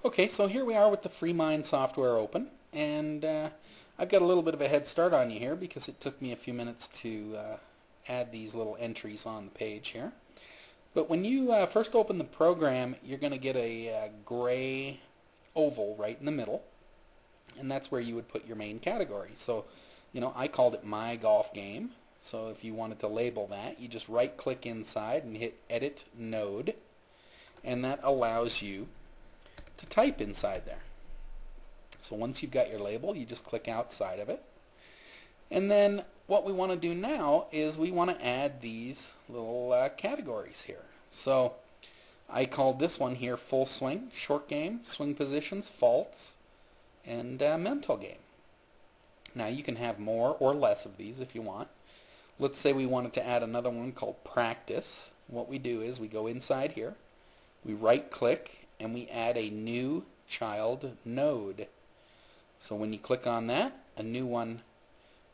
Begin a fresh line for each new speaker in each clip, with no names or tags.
Okay, so here we are with the FreeMind software open, and I've got a little bit of a head start on you here because it took me a few minutes to add these little entries on the page here. But when you first open the program, you're going to get a gray oval right in the middle, and that's where you would put your main category. So, I called it My Golf Game. So if you wanted to label that, you just right-click inside and hit Edit Node, and that allows you to type inside there. So once you've got your label, you just click outside of it. And then what we want to do now is we want to add these little categories here. So I called this one here Full Swing, Short Game, Swing Positions, Faults, and Mental Game. Now you can have more or less of these if you want. Let's say we wanted to add another one called Practice. What we do is we go inside here, we right click, and we add a new child node. So when you click on that, a new one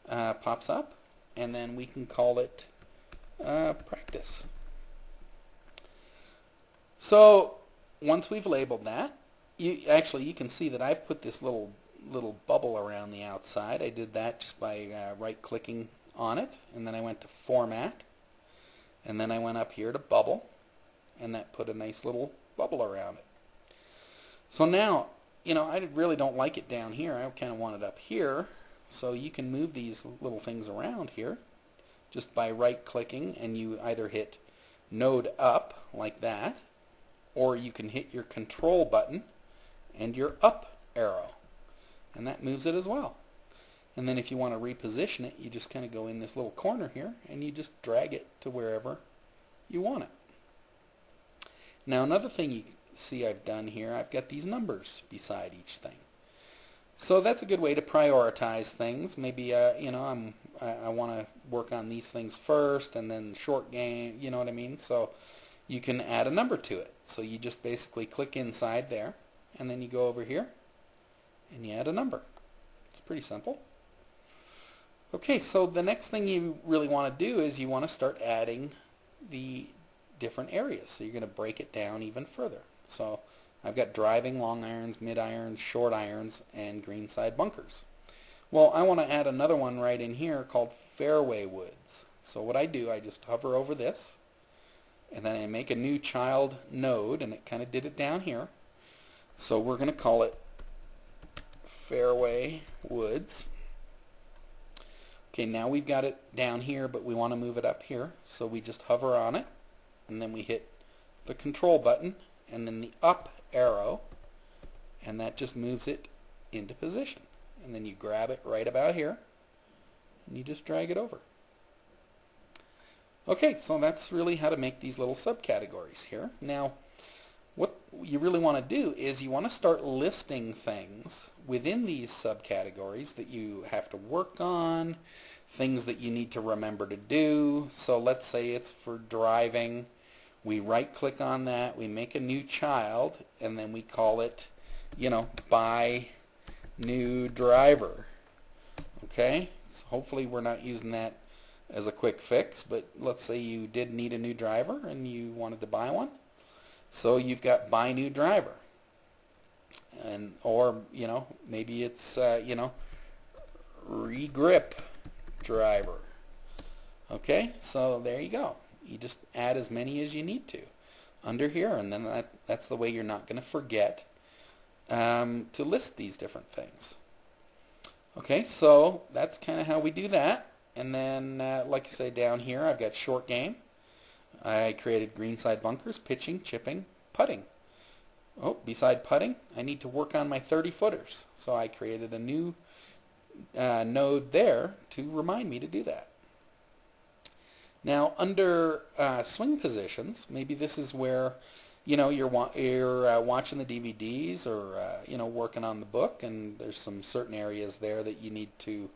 pops up, and then we can call it Practice. So once we've labeled that, you can see that I've put this little bubble around the outside. I did that just by right-clicking on it, and then I went to Format, and then I went up here to Bubble, and that put a nice little bubble around it. So now, I really don't like it down here. I kind of want it up here. So you can move these little things around here just by right-clicking, and you either hit Node Up like that, or you can hit your Control button and your Up arrow, and that moves it as well. And then if you want to reposition it, you just kind of go in this little corner here, and you just drag it to wherever you want it. Now another thing you see I've done here, I've got these numbers beside each thing. So that's a good way to prioritize things. Maybe I want to work on these things first, and then short game, you know what I mean? So you can add a number to it. So you just basically click inside there, and then you go over here, and you add a number. It's pretty simple. Okay, so the next thing you really want to do is you want to start adding the different areas. So you're going to break it down even further. So I've got driving, long irons, mid irons, short irons, and greenside bunkers. Well, I want to add another one right in here called fairway woods. So what I do, I just hover over this, and then I make a new child node, and it kind of did it down here. So we're going to call it fairway woods. Okay, now we've got it down here, but we want to move it up here. So we just hover on it, and then we hit the Control button, and then the up arrow, and that just moves it into position. And then you grab it right about here, and you just drag it over. Okay, so that's really how to make these little subcategories here. Now, what you really want to do is you want to start listing things within these subcategories that you have to work on, things that you need to remember to do. So let's say it's for driving. We right-click on that, we make a new child, and then we call it, Buy New Driver. Okay? So hopefully we're not using that as a quick fix, but let's say you did need a new driver and you wanted to buy one. So you've got Buy New Driver. Or maybe it's, Regrip Driver. Okay? So there you go. You just add as many as you need to under here, and then that's the way you're not going to forget to list these different things. Okay, so that's kind of how we do that. And then, like I say, down here I've got short game. I created greenside bunkers, pitching, chipping, putting. Oh, beside putting, I need to work on my 30-footers. So I created a new node there to remind me to do that. Now, under swing positions, maybe this is where you're watching the DVDs or working on the book, and there's some certain areas there that you need to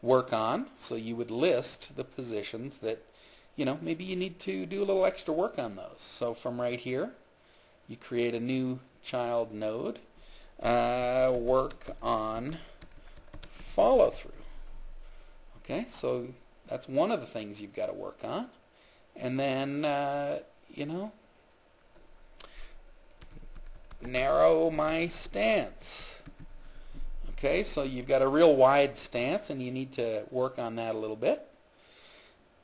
work on. So you would list the positions that maybe you need to do a little extra work on those. So from right here, you create a new child node. Work on follow through. Okay, so that's one of the things you've got to work on. And then, narrow my stance. Okay, so you've got a real wide stance and you need to work on that a little bit.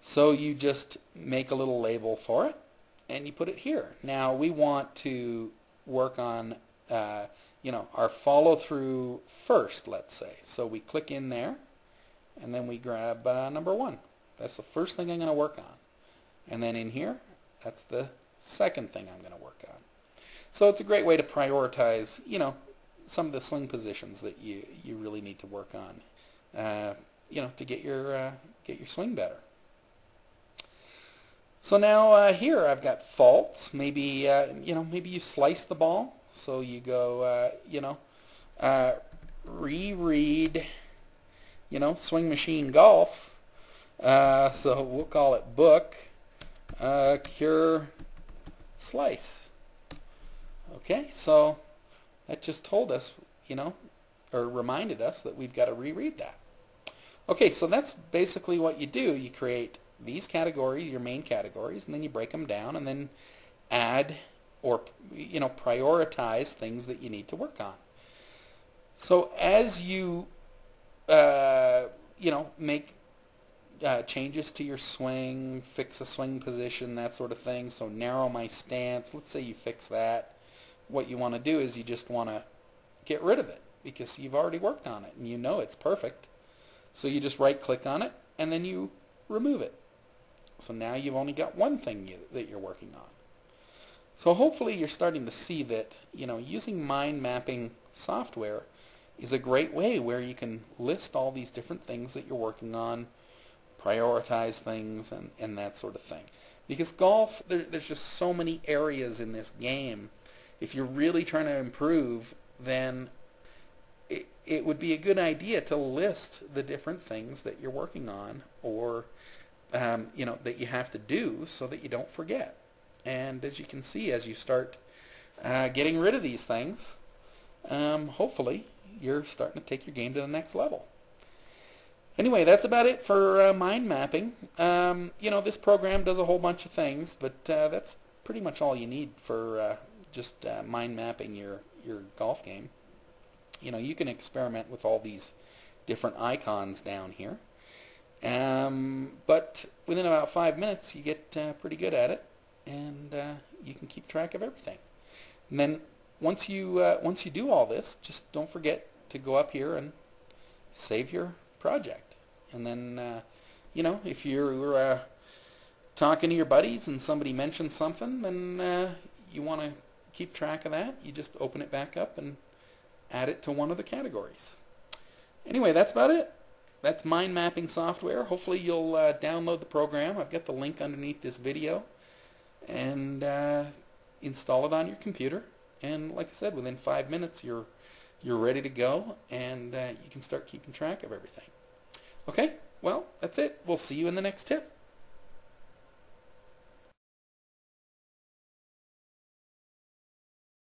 So you just make a little label for it and you put it here. Now we want to work on our follow through first, let's say. So we click in there and then we grab number 1. That's the first thing I'm going to work on. And then in here, that's the second thing I'm going to work on. So it's a great way to prioritize, some of the swing positions that you really need to work on, to get your swing better. So now here I've got faults. Maybe maybe you slice the ball. So you go, reread, Swing Machine Golf. So we'll call it book, cure, slice. Okay, so that just told us, or reminded us that we've got to reread that. Okay, so that's basically what you do. You create these categories, your main categories, and then you break them down and then add or prioritize things that you need to work on. So as you make changes to your swing, fix a swing position, that sort of thing, so narrow my stance, let's say you fix that, what you want to do is you just want to get rid of it because you've already worked on it and you know it's perfect. So you just right click on it and then you remove it. So now you've only got one thing that you're working on. So hopefully you're starting to see that using mind mapping software is a great way where you can list all these different things that you're working on, prioritize things, and that sort of thing. Because golf, there's just so many areas in this game. If you're really trying to improve, then it would be a good idea to list the different things that you're working on or that you have to do so that you don't forget. And as you can see, as you start getting rid of these things, hopefully you're starting to take your game to the next level. Anyway, that's about it for mind mapping. This program does a whole bunch of things, but that's pretty much all you need for just mind mapping your golf game. You can experiment with all these different icons down here. But within about 5 minutes, you get pretty good at it, and you can keep track of everything. And then once you do all this, just don't forget to go up here and save your project. And then, if you're talking to your buddies and somebody mentions something, then you want to keep track of that. You just open it back up and add it to one of the categories. Anyway, that's about it. That's mind mapping software. Hopefully you'll download the program. I've got the link underneath this video, and install it on your computer. And like I said, within 5 minutes you're ready to go, and you can start keeping track of everything. Okay, well, that's it. We'll see you in the next tip.